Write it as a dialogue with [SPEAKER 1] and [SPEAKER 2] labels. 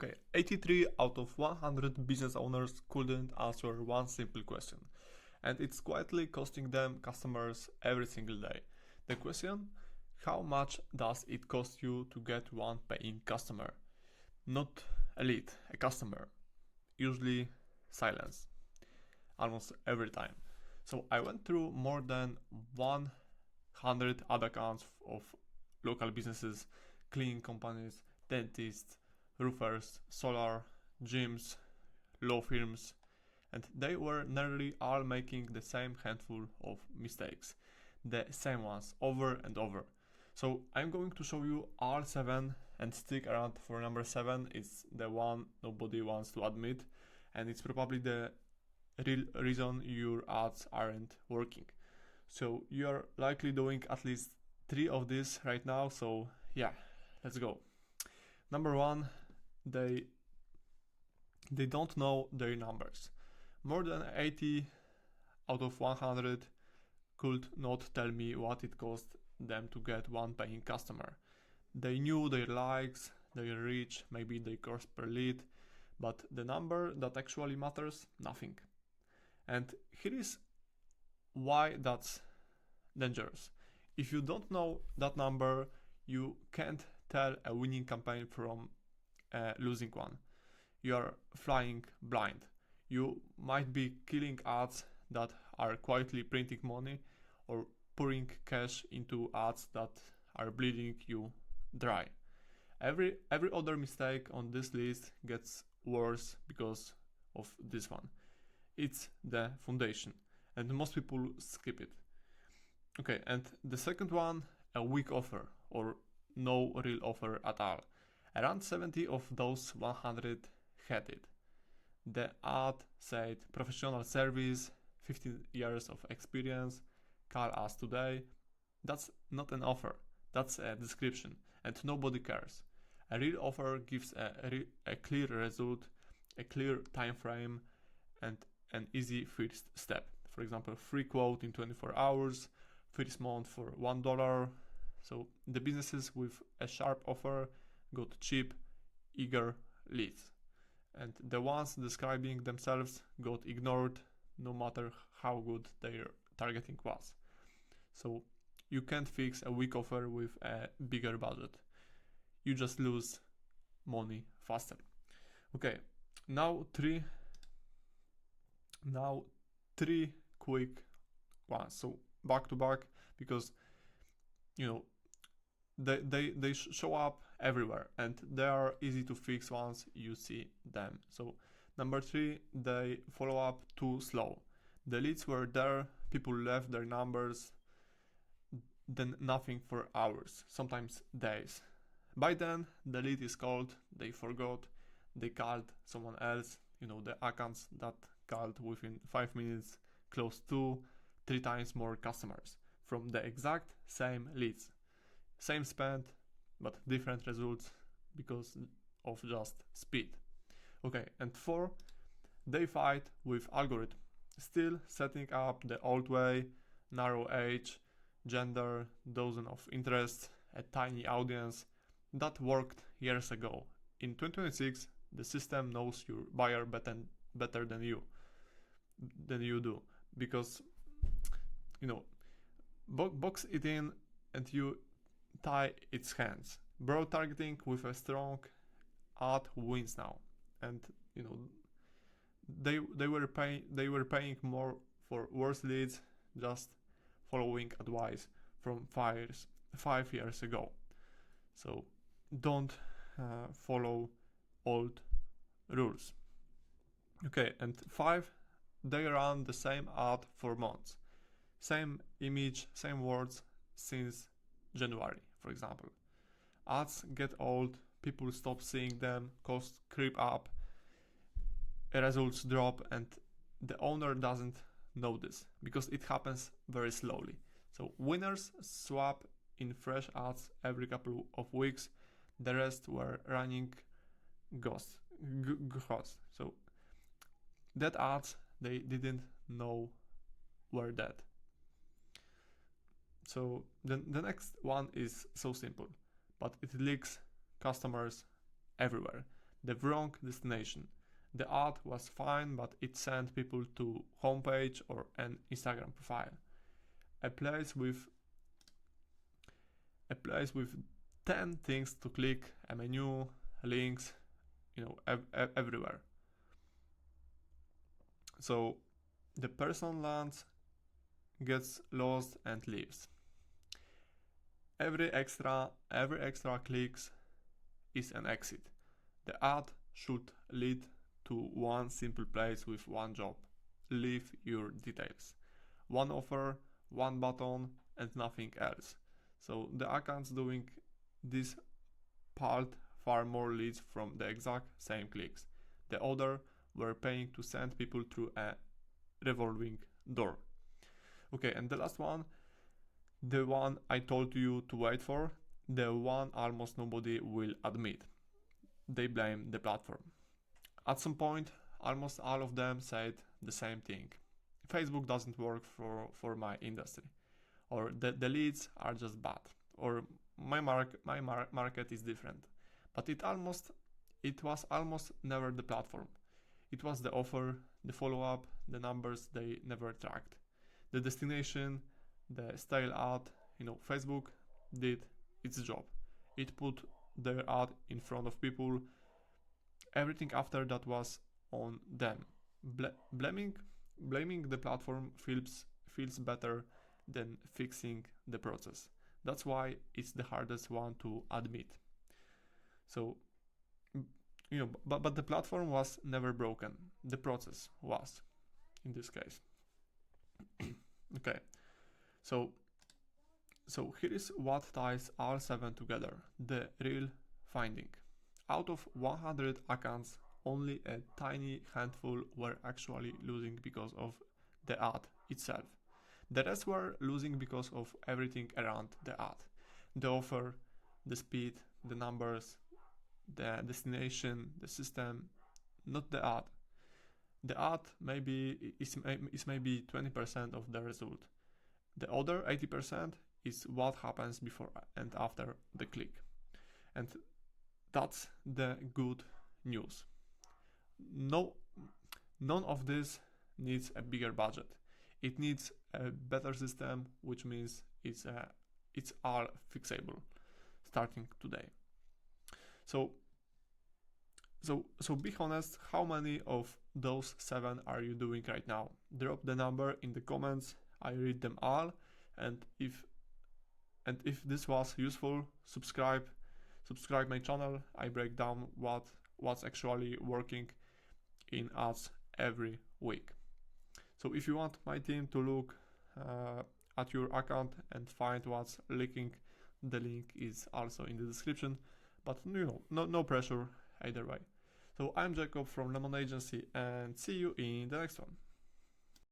[SPEAKER 1] Okay, 83 out of 100 business owners couldn't answer one simple question, and it's quietly costing them customers every single day. The question: how much does it cost you to get one paying customer? Not a lead, a customer. Usually silence, almost every time. So I went through more than 100 ad accounts of local businesses, cleaning companies, dentists, roofers, solar, gyms, law firms, and they were nearly all making the same handful of mistakes, the same ones over and over. So I'm going to show you all 7 and stick around for number 7. It's the one nobody wants to admit, and it's probably the real reason your ads aren't working. So you're likely doing at least 3 of these right now, so yeah, let's go. Number 1, they don't know their numbers. More than 80 out of 100 could not tell me what it cost them to get one paying customer. They knew their likes, their reach, maybe their cost per lead, but the number that actually matters, nothing. And here is why that's dangerous. If you don't know that number, you can't tell a winning campaign from a losing one. You are flying blind. You might be killing ads that are quietly printing money, or pouring cash into ads that are bleeding you dry. Every other mistake on this list gets worse because of this one. It's the foundation, and most people skip it. Okay, and the second one, a weak offer or no real offer at all. Around 70 of those 100 had it. The ad said professional service, 15 years of experience, call us today. That's not an offer, that's a description, and nobody cares. A real offer gives a clear result, a clear time frame, and an easy first step. For example, free quote in 24 hours, first month for $1. So the businesses with a sharp offer got cheap, eager leads, and the ones describing themselves got ignored, no matter how good their targeting was. So you can't fix a weak offer with a bigger budget. You just lose money faster. Okay, now three quick ones. So back to back, because you know they show up everywhere and they are easy to fix once you see them. So number 3, they follow up too slow. The leads were there, people left their numbers, then nothing for hours, sometimes days. By then the lead is cold, they forgot, they called someone else. The accounts that called within 5 minutes closed 2-3 times more customers from the exact same leads. Same spend, but different results because of just speed. Okay, and 4, they fight with algorithm, still setting up the old way, narrow age, gender, dozen of interests, a tiny audience. That worked years ago. In 2026, the system knows your buyer better than you do, because box it in and you tie its hands. Broad targeting with a strong ad wins now, and they were paying more for worse leads, just following advice from 5 years ago. So don't follow old rules. Okay, and 5, they run the same ad for months, same image, same words since January, for example. Ads get old, people stop seeing them, costs creep up, results drop, and the owner doesn't know this because it happens very slowly. So winners swap in fresh ads every couple of weeks. The rest were running ghosts. So dead ads they didn't know were dead. So the next one is so simple, but it leaks customers everywhere. the wrong destination. The ad was fine, but it sent people to homepage or an Instagram profile. A place with 10 things to click, a menu, links, everywhere. So the person lands, gets lost and leaves. Every extra clicks is an exit. The ad should lead to one simple place with one job. Leave your details. One offer, one button, and nothing else. So the accounts doing this part far more leads from the exact same clicks. The other were paying to send people through a revolving door. Okay, and the last one, the one I told you to wait for, the one almost nobody will admit. They blame the platform. At some point, almost all of them said the same thing. Facebook doesn't work for my industry. Or the leads are just bad. Or my market is different. But it was almost never the platform. It was the offer, the follow-up, the numbers they never tracked. The destination, the style ad, Facebook did its job. It put their ad in front of people. Everything after that was on them. Blaming the platform feels better than fixing the process. That's why it's the hardest one to admit. So, but the platform was never broken. The process was, in this case. Okay, so here is what ties all 7 together, the real finding. Out of 100 accounts, only a tiny handful were actually losing because of the ad itself. The rest were losing because of everything around the ad. The offer, the speed, the numbers, the destination, the system, not the ad. The ad is maybe 20% of the result. The other 80% is what happens before and after the click. And that's the good news. None of this needs a bigger budget. It needs a better system, which means it's all fixable starting today. So be honest, how many of those 7 are you doing right now? Drop the number in the comments. I read them all, and if this was useful, subscribe my channel. I break down what's actually working in ads every week. So if you want my team to look at your account and find what's leaking, the link is also in the description, but no pressure either way. So I'm Jacob from Lemon Agency, and see you in the next one.